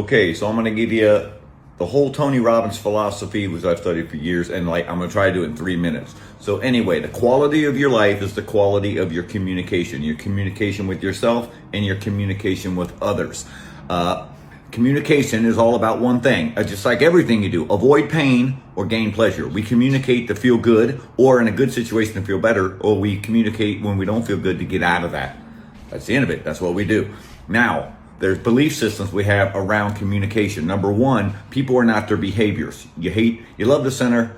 Okay, so I'm going to give you the whole Tony Robbins philosophy, which I've studied for years, and I'm going to try to do it in 3 minutes. So anyway, the quality of your life is the quality of your communication with yourself and your communication with others. Communication is all about one thing, just like everything you do. Avoid pain or gain pleasure. We communicate to feel good, or in a good situation to feel better, or we communicate when we don't feel good to get out of that. That's the end of it. That's what we do. Now, there's belief systems we have around communication. Number one, people are not their behaviors. You love the sinner,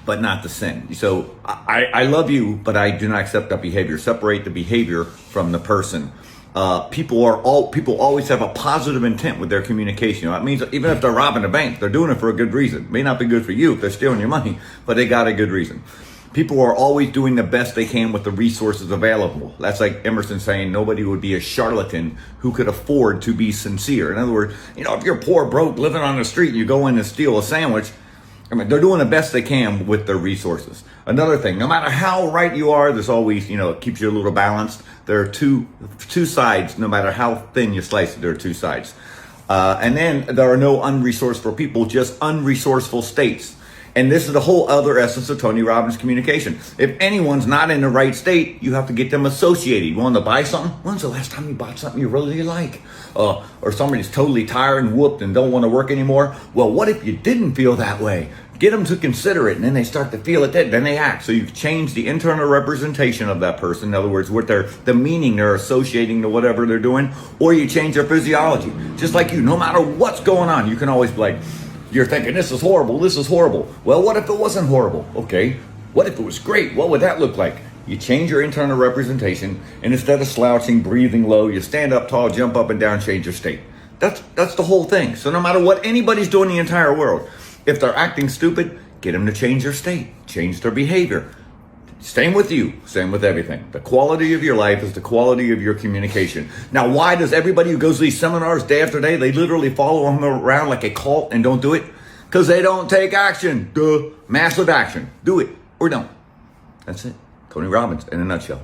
but not the sin. So I love you, but I do not accept that behavior. Separate the behavior from the person. People always have a positive intent with their communication. That means even if they're robbing a bank, they're doing it for a good reason. It may not be good for you if they're stealing your money, but they got a good reason. People are always doing the best they can with the resources available. That's like Emerson saying nobody would be a charlatan who could afford to be sincere. In other words, if you're poor, broke, living on the street, and you go in and steal a sandwich, they're doing the best they can with their resources. Another thing, no matter how right you are, there's always, it keeps you a little balanced. There are two sides. No matter how thin you slice it, there are two sides. And then there are no unresourceful people, just unresourceful states. And this is the whole other essence of Tony Robbins communication. If anyone's not in the right state, you have to get them associated. You want to buy something? When's the last time you bought something you really like? Or somebody's totally tired and whooped and don't want to work anymore? Well, what if you didn't feel that way? Get them to consider it, and then they start to feel it, then they act. So you change the internal representation of that person. In other words, the meaning they're associating to whatever they're doing, or you change their physiology. Just like you, no matter what's going on, you can always be like, you're thinking, this is horrible, this is horrible. Well, what if it wasn't horrible? Okay, what if it was great? What would that look like? You change your internal representation, and instead of slouching, breathing low, you stand up tall, jump up and down, change your state. That's the whole thing. So no matter what anybody's doing in the entire world, if they're acting stupid, get them to change their state, change their behavior. Same with you, same with everything. The quality of your life is the quality of your communication. Now, why does everybody who goes to these seminars day after day, they literally follow them around like a cult and don't do it? Because they don't take action. Massive action. Do it or don't. That's it. Tony Robbins in a nutshell.